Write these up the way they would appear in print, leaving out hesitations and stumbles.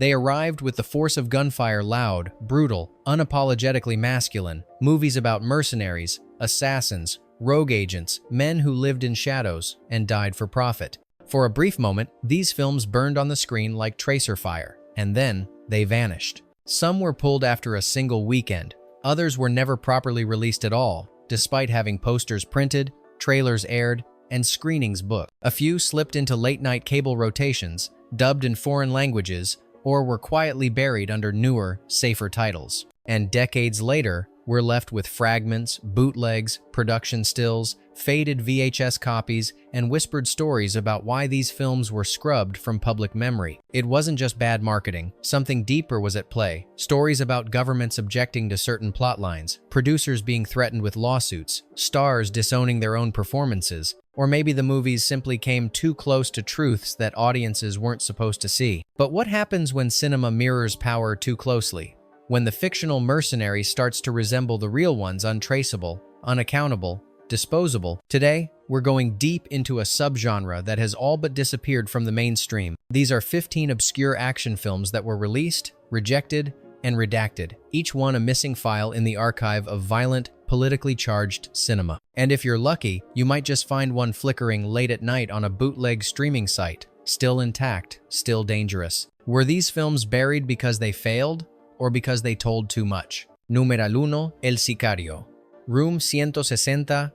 They arrived with the force of gunfire, loud, brutal, unapologetically masculine, movies about mercenaries, assassins, rogue agents, men who lived in shadows and died for profit. For a brief moment, these films burned on the screen like tracer fire, and then they vanished. Some were pulled after a single weekend, others were never properly released at all, despite having posters printed, trailers aired, and screenings booked. A few slipped into late-night cable rotations, dubbed in foreign languages, or were quietly buried under newer, safer titles. And decades later, we're left with fragments, bootlegs, production stills, faded VHS copies, and whispered stories about why these films were scrubbed from public memory. It wasn't just bad marketing. Something deeper was at play. Stories about governments objecting to certain plot lines, producers being threatened with lawsuits, stars disowning their own performances, or maybe the movies simply came too close to truths that audiences weren't supposed to see. But what happens when cinema mirrors power too closely? When the fictional mercenary starts to resemble the real ones, untraceable, unaccountable, disposable. Today, we're going deep into a subgenre that has all but disappeared from the mainstream. These are 15 obscure action films that were released, rejected, and redacted, each one a missing file in the archive of violent, politically charged cinema. And if you're lucky, you might just find one flickering late at night on a bootleg streaming site, still intact, still dangerous. Were these films buried because they failed, or because they told too much? Numeral 1, El Sicario. Room 164,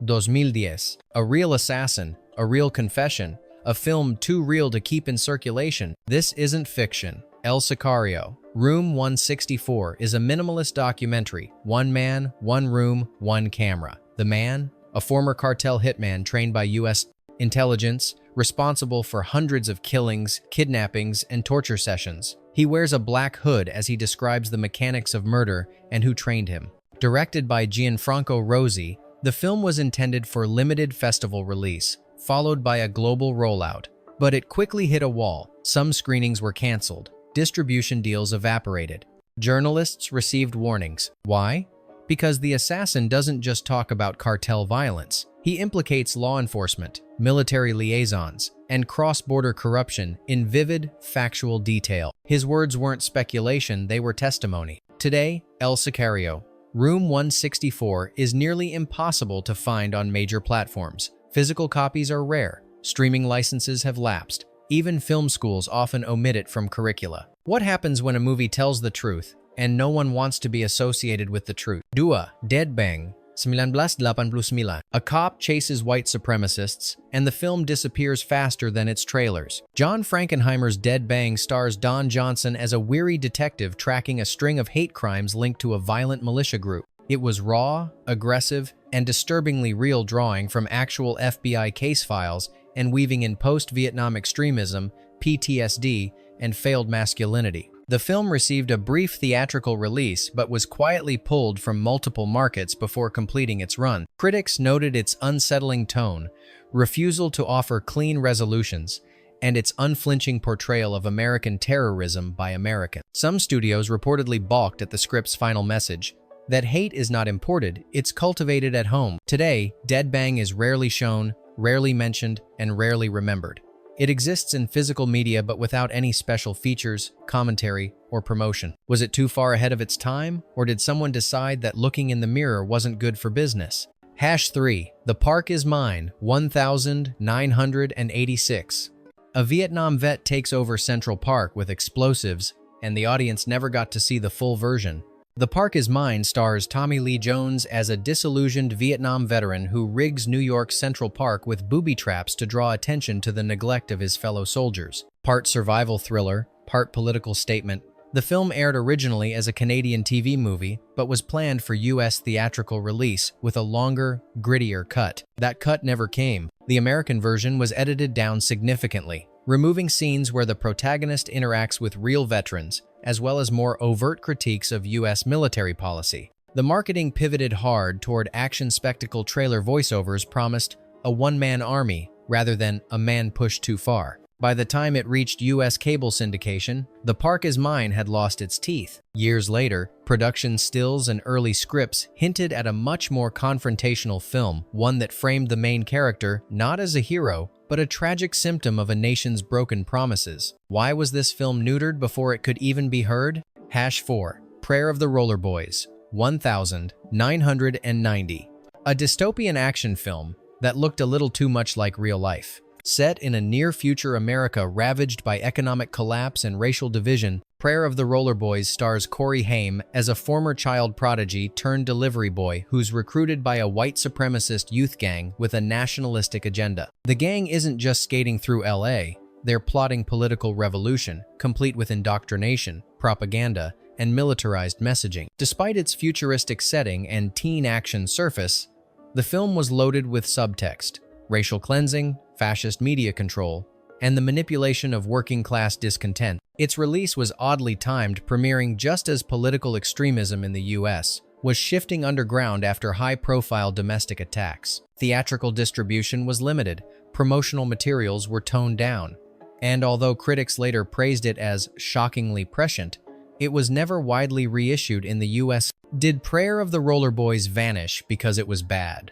2010. A real assassin, a real confession, a film too real to keep in circulation. This isn't fiction. El Sicario. Room 164 is a minimalist documentary. One man, one room, one camera. The man, a former cartel hitman trained by U.S. intelligence, responsible for hundreds of killings, kidnappings, and torture sessions. He wears a black hood as he describes the mechanics of murder and who trained him. Directed by Gianfranco Rosi, the film was intended for limited festival release, followed by a global rollout. But it quickly hit a wall. Some screenings were canceled. Distribution deals evaporated. Journalists received warnings. Why? Because the assassin doesn't just talk about cartel violence. He implicates law enforcement, military liaisons, and cross-border corruption in vivid, factual detail. His words weren't speculation, they were testimony. Today, El Sicario. Room 164 is nearly impossible to find on major platforms. Physical copies are rare. Streaming licenses have lapsed. Even film schools often omit it from curricula. What happens when a movie tells the truth and no one wants to be associated with the truth? 2. Dead Bang. 1989. A cop chases white supremacists, and the film disappears faster than its trailers. John Frankenheimer's Dead Bang stars Don Johnson as a weary detective tracking a string of hate crimes linked to a violent militia group. It was raw, aggressive, and disturbingly real, drawing from actual FBI case files and weaving in post-Vietnam extremism, PTSD, and failed masculinity. The film received a brief theatrical release but was quietly pulled from multiple markets before completing its run. Critics noted its unsettling tone, refusal to offer clean resolutions, and its unflinching portrayal of American terrorism by Americans. Some studios reportedly balked at the script's final message, that hate is not imported, it's cultivated at home. Today, Dead Bang is rarely shown, rarely mentioned, and rarely remembered. It exists in physical media but without any special features, commentary, or promotion. Was it too far ahead of its time, or did someone decide that looking in the mirror wasn't good for business? 3. The Park is Mine, 1986. A Vietnam vet takes over Central Park with explosives, and the audience never got to see the full version. The Park is Mine stars Tommy Lee Jones as a disillusioned Vietnam veteran who rigs New York's Central Park with booby traps to draw attention to the neglect of his fellow soldiers. Part survival thriller, part political statement, the film aired originally as a Canadian TV movie, but was planned for US theatrical release with a longer, grittier cut. That cut never came. The American version was edited down significantly, removing scenes where the protagonist interacts with real veterans, as well as more overt critiques of US military policy. The marketing pivoted hard toward action spectacle. Trailer voiceovers promised a one-man army rather than a man pushed too far. By the time it reached US cable syndication, The Park Is Mine had lost its teeth. Years later, production stills and early scripts hinted at a much more confrontational film, one that framed the main character not as a hero, but a tragic symptom of a nation's broken promises. Why was this film neutered before it could even be heard? #4. Prayer of the Roller Boys, 1990. A dystopian action film that looked a little too much like real life. Set in a near-future America ravaged by economic collapse and racial division, Prayer of the Roller Boys stars Corey Haim as a former child prodigy turned delivery boy who's recruited by a white supremacist youth gang with a nationalistic agenda. The gang isn't just skating through LA, they're plotting political revolution, complete with indoctrination, propaganda, and militarized messaging. Despite its futuristic setting and teen action surface, the film was loaded with subtext, racial cleansing, fascist media control, and the manipulation of working-class discontent. Its release was oddly timed, premiering just as political extremism in the US was shifting underground after high-profile domestic attacks. Theatrical distribution was limited, promotional materials were toned down, and although critics later praised it as shockingly prescient, it was never widely reissued in the US. Did Prayer of the Roller Boys vanish because it was bad?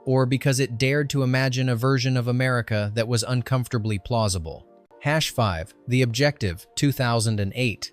Or because it dared to imagine a version of America that was uncomfortably plausible? #5. The Objective, 2008.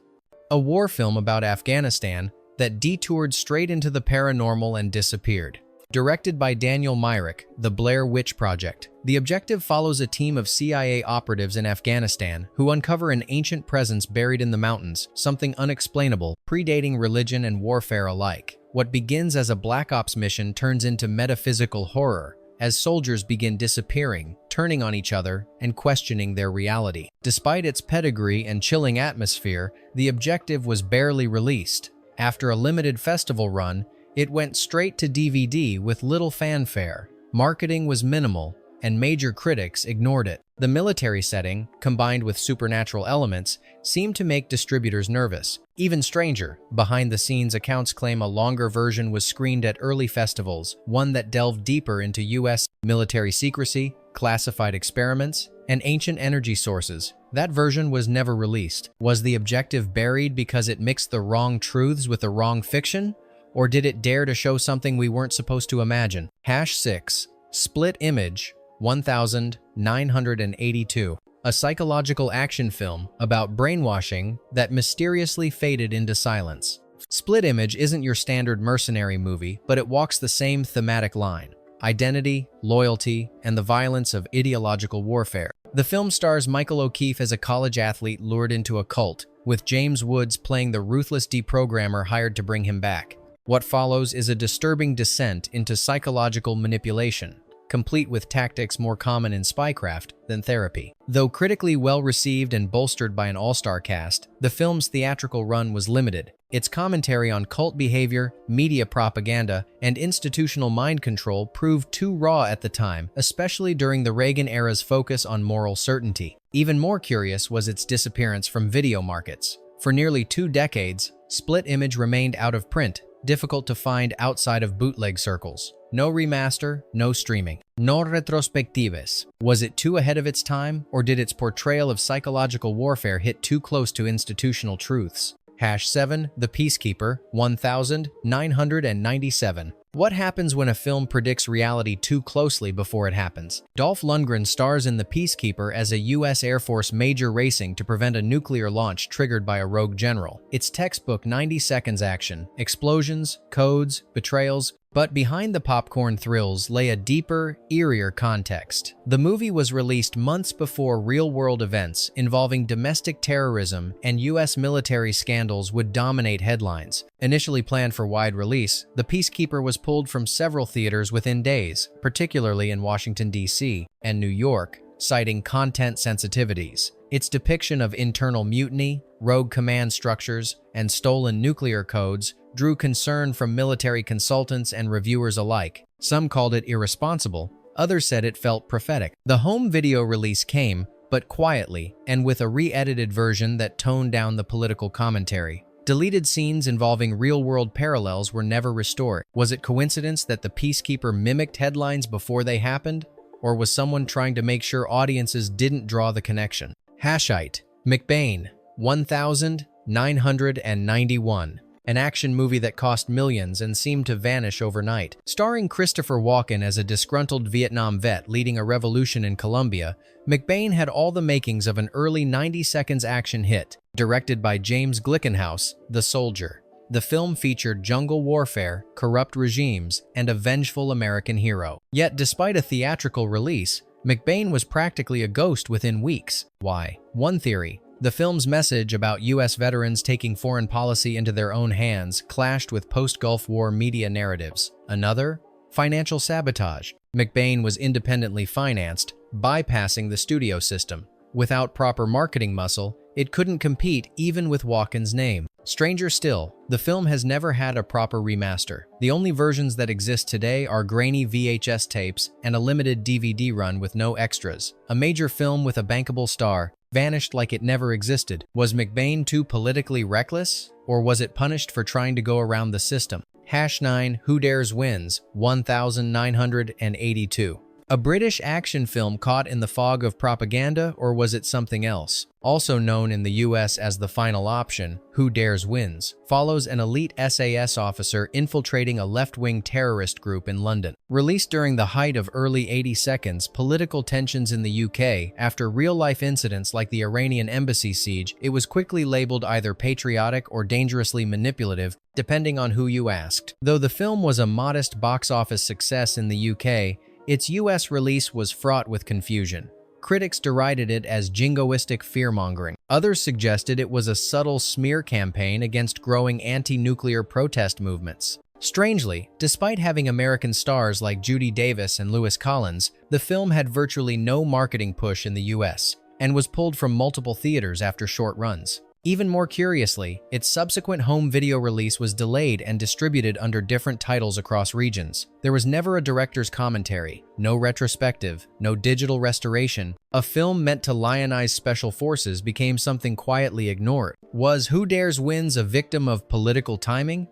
A war film about Afghanistan that detoured straight into the paranormal and disappeared. Directed by Daniel Myrick, The Blair Witch Project, The Objective follows a team of CIA operatives in Afghanistan who uncover an ancient presence buried in the mountains, something unexplainable, predating religion and warfare alike. What begins as a Black Ops mission turns into metaphysical horror as soldiers begin disappearing, turning on each other, and questioning their reality. Despite its pedigree and chilling atmosphere, The Objective was barely released. After a limited festival run, it went straight to DVD with little fanfare. Marketing was minimal, and major critics ignored it. The military setting, combined with supernatural elements, seemed to make distributors nervous. Even stranger, behind-the-scenes accounts claim a longer version was screened at early festivals, one that delved deeper into US military secrecy, classified experiments, and ancient energy sources. That version was never released. Was The Objective buried because it mixed the wrong truths with the wrong fiction? Or did it dare to show something we weren't supposed to imagine? #6. Split Image, 1982. A psychological action film about brainwashing that mysteriously faded into silence. Split Image isn't your standard mercenary movie, but it walks the same thematic line: identity, loyalty, and the violence of ideological warfare. The film stars Michael O'Keefe as a college athlete lured into a cult, with James Woods playing the ruthless deprogrammer hired to bring him back. What follows is a disturbing descent into psychological manipulation, complete with tactics more common in spycraft than therapy. Though critically well-received and bolstered by an all-star cast, the film's theatrical run was limited. Its commentary on cult behavior, media propaganda, and institutional mind control proved too raw at the time, especially during the Reagan era's focus on moral certainty. Even more curious was its disappearance from video markets. For nearly 2 decades, Split Image remained out of print, difficult to find outside of bootleg circles. No remaster, no streaming, no retrospectives. Was it too ahead of its time, or did its portrayal of psychological warfare hit too close to institutional truths? #7. The Peacekeeper, 1997. What happens when a film predicts reality too closely before it happens? Dolph Lundgren stars in The Peacekeeper as a US Air Force major racing to prevent a nuclear launch triggered by a rogue general. It's textbook 90 seconds action, explosions, codes, betrayals, but behind the popcorn thrills lay a deeper, eerier context. The movie was released months before real-world events involving domestic terrorism and US military scandals would dominate headlines. Initially planned for wide release, The Peacekeeper was pulled from several theaters within days, particularly in Washington, D.C. and New York, citing content sensitivities. Its depiction of internal mutiny, rogue command structures, and stolen nuclear codes drew concern from military consultants and reviewers alike. Some called it irresponsible, others said it felt prophetic. The home video release came, but quietly, and with a re-edited version that toned down the political commentary. Deleted scenes involving real-world parallels were never restored. Was it coincidence that The Peacekeeper mimicked headlines before they happened? or was someone trying to make sure audiences didn't draw the connection? Hashite, McBain, 1991. An action movie that cost millions and seemed to vanish overnight. Starring Christopher Walken as a disgruntled Vietnam vet leading a revolution in Colombia, McBain had all the makings of an early 90 seconds action hit. Directed by James Glickenhaus, The Soldier. The film featured jungle warfare, corrupt regimes, and a vengeful American hero. Yet, despite a theatrical release, McBain was practically a ghost within weeks. Why? One theory: the film's message about U.S. veterans taking foreign policy into their own hands clashed with post-Gulf War media narratives. Another? Financial sabotage. McBain was independently financed, bypassing the studio system. Without proper marketing muscle, it couldn't compete even with Walken's name. Stranger still, the film has never had a proper remaster. The only versions that exist today are grainy VHS tapes and a limited DVD run with no extras. A major film with a bankable star vanished like it never existed. Was McBain too politically reckless? Or was it punished for trying to go around the system? #9 Who Dares Wins, 1982. A British action film caught in the fog of propaganda, or was it something else? Also known in the US as The Final Option, Who Dares Wins, follows an elite SAS officer infiltrating a left-wing terrorist group in London. Released during the height of early 80 seconds political tensions in the UK after real-life incidents like the Iranian embassy siege, it was quickly labeled either patriotic or dangerously manipulative, depending on who you asked. Though the film was a modest box office success in the UK, its US release was fraught with confusion. Critics derided it as jingoistic fear-mongering. Others suggested it was a subtle smear campaign against growing anti-nuclear protest movements. Strangely, despite having American stars like Judy Davis and Lewis Collins, the film had virtually no marketing push in the US and was pulled from multiple theaters after short runs. Even more curiously, its subsequent home video release was delayed and distributed under different titles across regions. There was never a director's commentary, no retrospective, no digital restoration. A film meant to lionize special forces became something quietly ignored. Was Who Dares Wins a victim of political timing?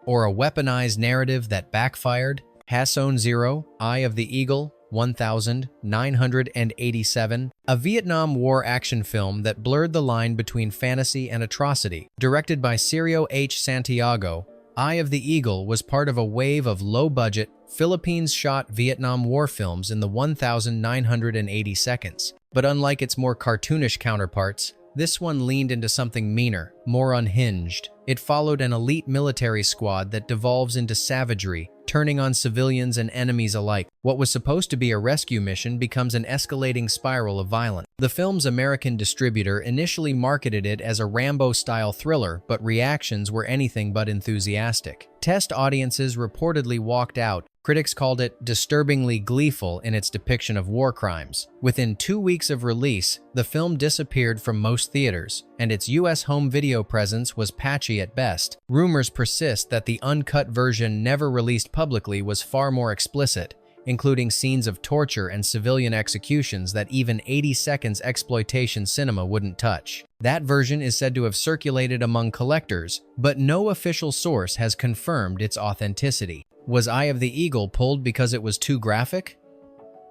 Or a weaponized narrative that backfired? Hasson Zero, Eye of the Eagle, 1987, a Vietnam War action film that blurred the line between fantasy and atrocity. Directed by Cirio H. Santiago, Eye of the Eagle was part of a wave of low-budget, Philippines-shot Vietnam War films in the 1980 seconds. But unlike its more cartoonish counterparts, this one leaned into something meaner, more unhinged. It followed an elite military squad that devolves into savagery, turning on civilians and enemies alike. What was supposed to be a rescue mission becomes an escalating spiral of violence. The film's American distributor initially marketed it as a Rambo-style thriller, but reactions were anything but enthusiastic. Test audiences reportedly walked out. Critics called it disturbingly gleeful in its depiction of war crimes. Within 2 weeks of release, the film disappeared from most theaters, and its US home video presence was patchy at best. Rumors persist that the uncut version never released publicly was far more explicit, including scenes of torture and civilian executions that even 80 seconds exploitation cinema wouldn't touch. That version is said to have circulated among collectors, but no official source has confirmed its authenticity. Was Eye of the Eagle pulled because it was too graphic?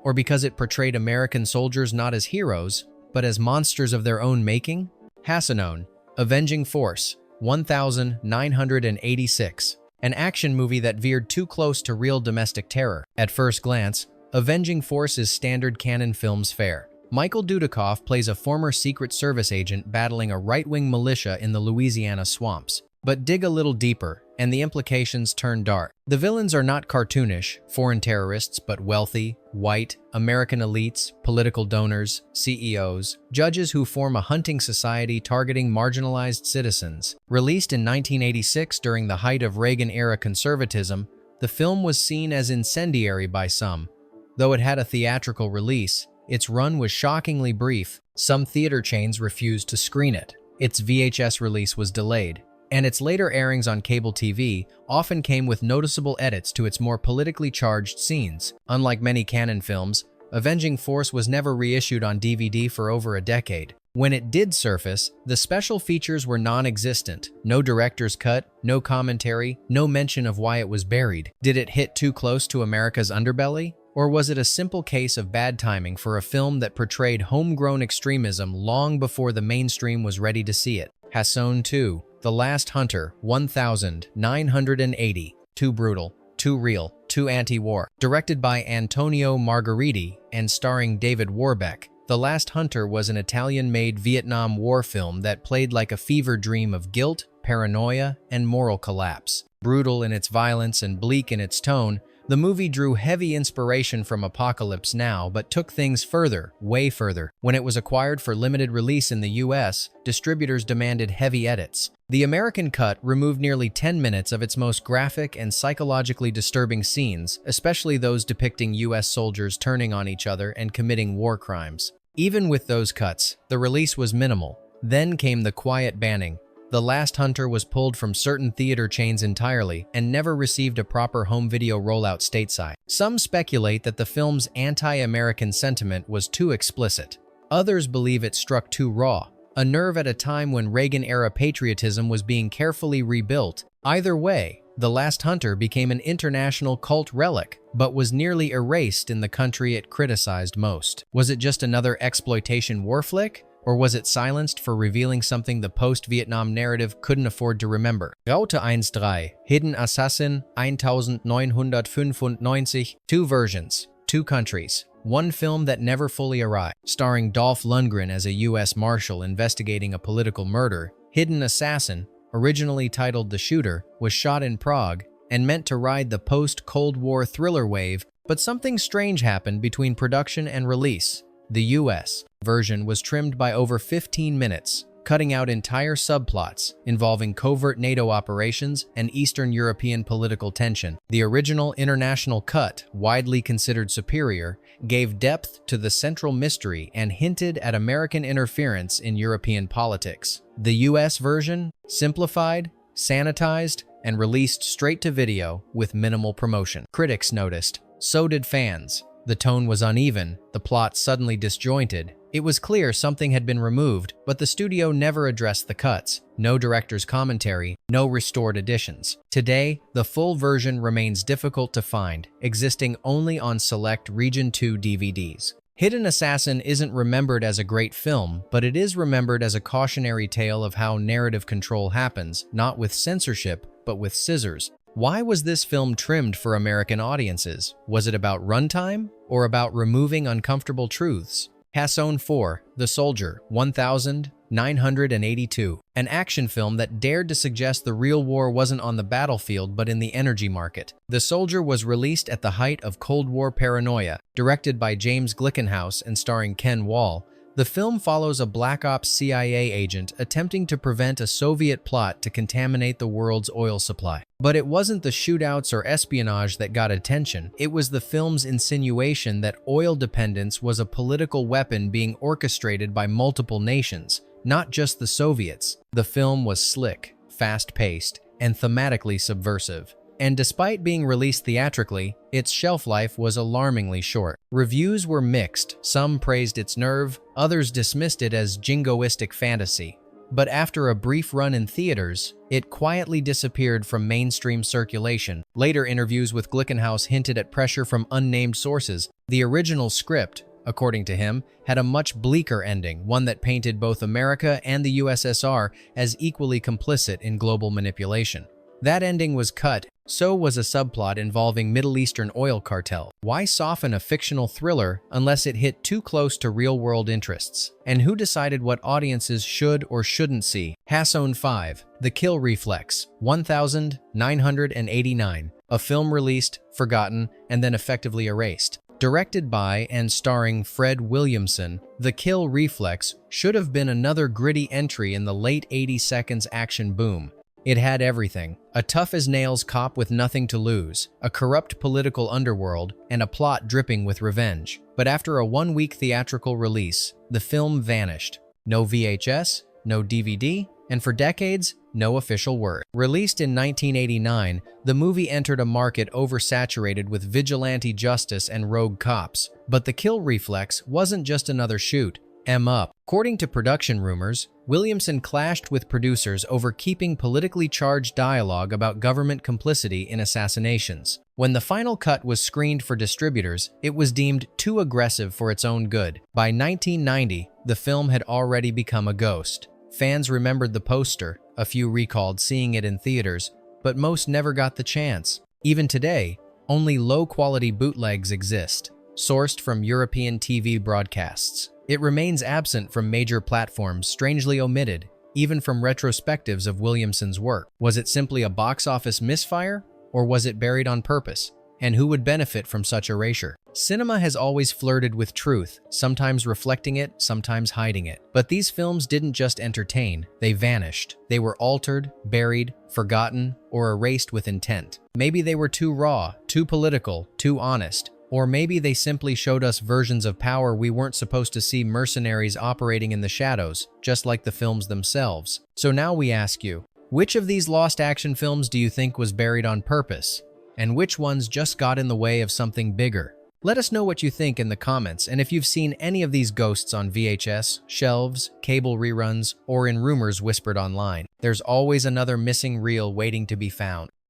Or because it portrayed American soldiers not as heroes, but as monsters of their own making? Hasson, Avenging Force, 1986. An action movie that veered too close to real domestic terror. At first glance, Avenging Force is standard canon films fare. Michael Dudikoff plays a former Secret Service agent battling a right-wing militia in the Louisiana swamps. But dig a little deeper, and the implications turn dark. The villains are not cartoonish, foreign terrorists, but wealthy, white, American elites, political donors, CEOs, judges who form a hunting society targeting marginalized citizens. Released in 1986 during the height of Reagan-era conservatism, the film was seen as incendiary by some. Though it had a theatrical release, its run was shockingly brief. Some theater chains refused to screen it. Its VHS release was delayed, and its later airings on cable TV often came with noticeable edits to its more politically charged scenes. Unlike many canon films, Avenging Force was never reissued on DVD for over a decade. When it did surface, the special features were non-existent. No director's cut, no commentary, no mention of why it was buried. Did it hit too close to America's underbelly? Or was it a simple case of bad timing for a film that portrayed homegrown extremism long before the mainstream was ready to see it? Hasson 2, The Last Hunter, 1980. Too brutal, too real, too anti-war. Directed by Antonio Margheriti and starring David Warbeck, The Last Hunter was an Italian-made Vietnam War film that played like a fever dream of guilt, paranoia, and moral collapse. Brutal in its violence and bleak in its tone, the movie drew heavy inspiration from Apocalypse Now but took things further, way further. When it was acquired for limited release in the US, distributors demanded heavy edits. The American cut removed nearly 10 minutes of its most graphic and psychologically disturbing scenes, especially those depicting US soldiers turning on each other and committing war crimes. Even with those cuts, the release was minimal. Then came the quiet banning. The Last Hunter was pulled from certain theater chains entirely and never received a proper home video rollout stateside. Some speculate that the film's anti-American sentiment was too explicit. Others believe it struck too raw, a nerve at a time when Reagan-era patriotism was being carefully rebuilt. Either way, The Last Hunter became an international cult relic, but was nearly erased in the country it criticized most. Was it just another exploitation war flick? Or was it silenced for revealing something the post-Vietnam narrative couldn't afford to remember? Route 13, Hidden Assassin 1995. Two versions, two countries, one film that never fully arrived. Starring Dolph Lundgren as a U.S. Marshal investigating a political murder, Hidden Assassin, originally titled The Shooter, was shot in Prague and meant to ride the post-Cold War thriller wave, but something strange happened between production and release. The U.S. version was trimmed by over 15 minutes, cutting out entire subplots involving covert NATO operations and Eastern European political tension. The original international cut, widely considered superior, gave depth to the central mystery and hinted at American interference in European politics. The U.S. version, simplified, sanitized, and released straight to video with minimal promotion. Critics noticed. So did fans. The tone was uneven, the plot suddenly disjointed. It was clear something had been removed, but the studio never addressed the cuts. No director's commentary, no restored editions. Today, the full version remains difficult to find, existing only on select Region 2 DVDs. Hidden Assassin isn't remembered as a great film, but it is remembered as a cautionary tale of how narrative control happens, not with censorship, but with scissors. Why was this film trimmed for American audiences? Was it about runtime or about removing uncomfortable truths? Hasson 4, The Soldier, 1982. An action film that dared to suggest the real war wasn't on the battlefield but in the energy market. The Soldier was released at the height of Cold War paranoia, directed by James Glickenhaus and starring Ken Wall. The film follows a Black Ops CIA agent attempting to prevent a Soviet plot to contaminate the world's oil supply. But it wasn't the shootouts or espionage that got attention. It was the film's insinuation that oil dependence was a political weapon being orchestrated by multiple nations, not just the Soviets. The film was slick, fast-paced, and thematically subversive. And despite being released theatrically, its shelf life was alarmingly short. Reviews were mixed. Some praised its nerve, others dismissed it as jingoistic fantasy. But after a brief run in theaters, it quietly disappeared from mainstream circulation. Later interviews with Glickenhaus hinted at pressure from unnamed sources. The original script, according to him, had a much bleaker ending, one that painted both America and the USSR as equally complicit in global manipulation. That ending was cut. So was a subplot involving Middle Eastern oil cartel. Why soften a fictional thriller unless it hit too close to real-world interests? And who decided what audiences should or shouldn't see? Hasson 5, The Kill Reflex, 1989. A film released, forgotten, and then effectively erased. Directed by and starring Fred Williamson, The Kill Reflex should have been another gritty entry in the late 80 seconds action boom. It had everything: a tough-as-nails cop with nothing to lose, a corrupt political underworld, and a plot dripping with revenge. But after a one-week theatrical release, the film vanished. No VHS, no DVD, and for decades, no official word. Released in 1989, the movie entered a market oversaturated with vigilante justice and rogue cops. But The Kill Reflex wasn't just another shoot. M up. According to production rumors, Williamson clashed with producers over keeping politically charged dialogue about government complicity in assassinations. When the final cut was screened for distributors, it was deemed too aggressive for its own good. By 1990, the film had already become a ghost. Fans remembered the poster, a few recalled seeing it in theaters, but most never got the chance. Even today, only low-quality bootlegs exist, sourced from European TV broadcasts. It remains absent from major platforms, strangely omitted, even from retrospectives of Williamson's work. Was it simply a box office misfire, or was it buried on purpose? And who would benefit from such erasure? Cinema has always flirted with truth, sometimes reflecting it, sometimes hiding it. But these films didn't just entertain, they vanished. They were altered, buried, forgotten, or erased with intent. Maybe they were too raw, too political, too honest. Or maybe they simply showed us versions of power we weren't supposed to see, mercenaries operating in the shadows, just like the films themselves. So now we ask you, which of these lost action films do you think was buried on purpose? And which ones just got in the way of something bigger? Let us know what you think in the comments, and if you've seen any of these ghosts on VHS, shelves, cable reruns, or in rumors whispered online. There's always another missing reel waiting to be found.